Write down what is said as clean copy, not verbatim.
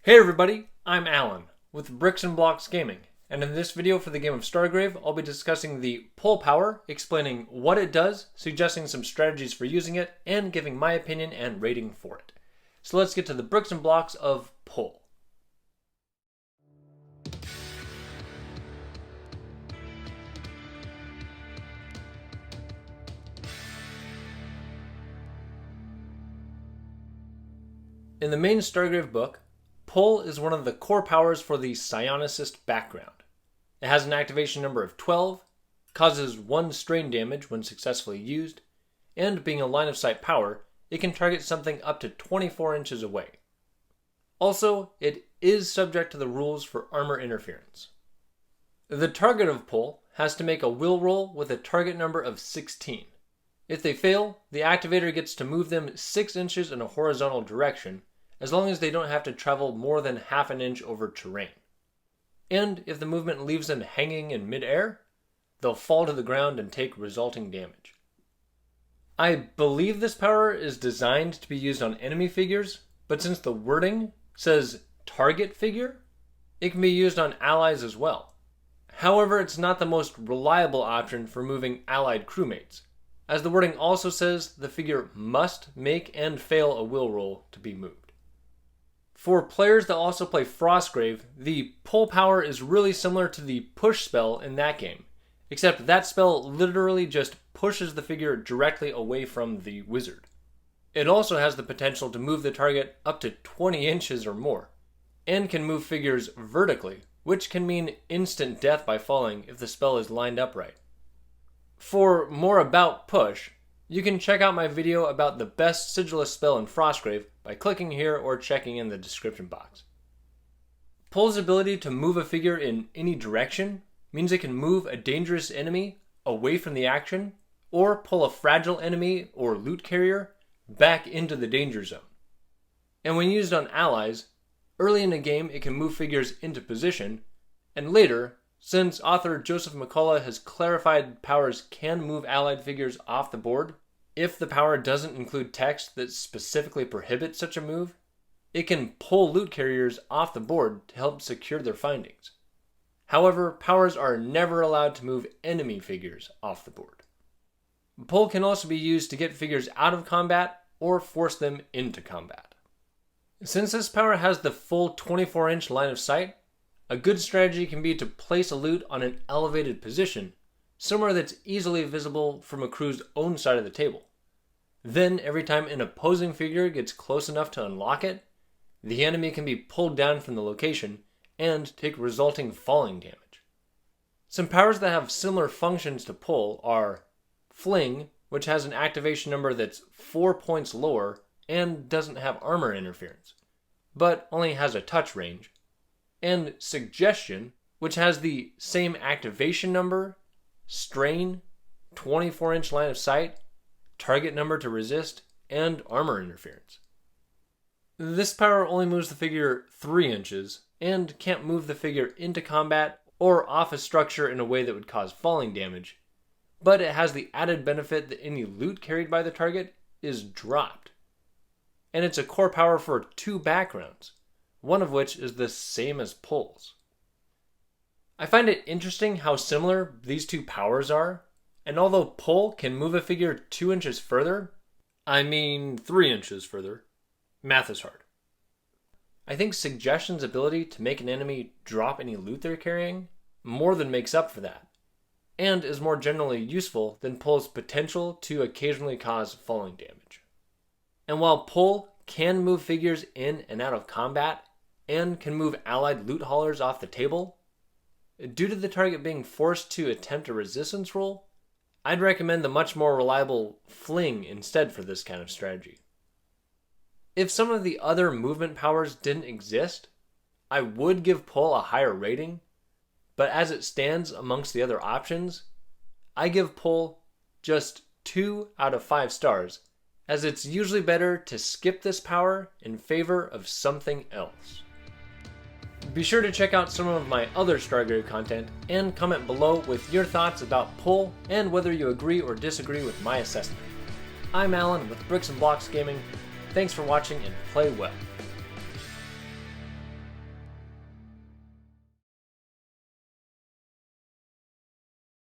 Hey everybody, I'm Alan with Bricks and Blocks Gaming, and in this video for the game of Stargrave, I'll be discussing the pull power, explaining what it does, suggesting some strategies for using it, and giving my opinion and rating for it. So let's get to the bricks and blocks of pull. In the main Stargrave book, pull is one of the core powers for the Psionicist background. It has an activation number of 12, causes 1 strain damage when successfully used, and being a line of sight power, it can target something up to 24 inches away. Also, it is subject to the rules for armor interference. The target of pull has to make a will roll with a target number of 16. If they fail, the activator gets to move them 6 inches in a horizontal direction, as long as they don't have to travel more than half an inch over terrain. And if the movement leaves them hanging in midair, they'll fall to the ground and take resulting damage. I believe this power is designed to be used on enemy figures, but since the wording says target figure, it can be used on allies as well. However, it's not the most reliable option for moving allied crewmates, as the wording also says the figure must make and fail a will roll to be moved. For players that also play Frostgrave, the pull power is really similar to the push spell in that game, except that spell literally just pushes the figure directly away from the wizard. It also has the potential to move the target up to 20 inches or more, and can move figures vertically, which can mean instant death by falling if the spell is lined up right. For more about push, you can check out my video about the best Sigilist spell in Frostgrave by clicking here or checking in the description box. Pull's ability to move a figure in any direction means it can move a dangerous enemy away from the action, or pull a fragile enemy or loot carrier back into the danger zone. And when used on allies, early in the game it can move figures into position, and later, since author Joseph McCullough has clarified powers can move allied figures off the board, if the power doesn't include text that specifically prohibits such a move, it can pull loot carriers off the board to help secure their findings. However, powers are never allowed to move enemy figures off the board. Pull can also be used to get figures out of combat or force them into combat. Since this power has the full 24-inch line of sight, a good strategy can be to place a loot on an elevated position, somewhere that's easily visible from a crew's own side of the table. Then, every time an opposing figure gets close enough to unlock it, the enemy can be pulled down from the location and take resulting falling damage. Some powers that have similar functions to pull are Fling, which has an activation number that's 4 points lower and doesn't have armor interference, but only has a touch range, and Suggestion, which has the same activation number, strain, 24-inch line of sight, target number to resist, and armor interference. This power only moves the figure 3 inches, and can't move the figure into combat or off a structure in a way that would cause falling damage, but it has the added benefit that any loot carried by the target is dropped. And it's a core power for 2 backgrounds, one of which is the same as Pull's. I find it interesting how similar these 2 powers are, and although Pull can move a figure 2 inches further, 3 inches further, math is hard. I think Suggestion's ability to make an enemy drop any loot they're carrying more than makes up for that, and is more generally useful than Pull's potential to occasionally cause falling damage. And while Pull can move figures in and out of combat, and can move allied loot haulers off the table, due to the target being forced to attempt a resistance roll, I'd recommend the much more reliable Fling instead for this kind of strategy. If some of the other movement powers didn't exist, I would give Pull a higher rating, but as it stands amongst the other options, I give Pull just 2 out of 5 stars, as it's usually better to skip this power in favor of something else. Be sure to check out some of my other Stargrave content and comment below with your thoughts about Pull and whether you agree or disagree with my assessment. I'm Alan with Bricks and Blocks Gaming. Thanks for watching and play well.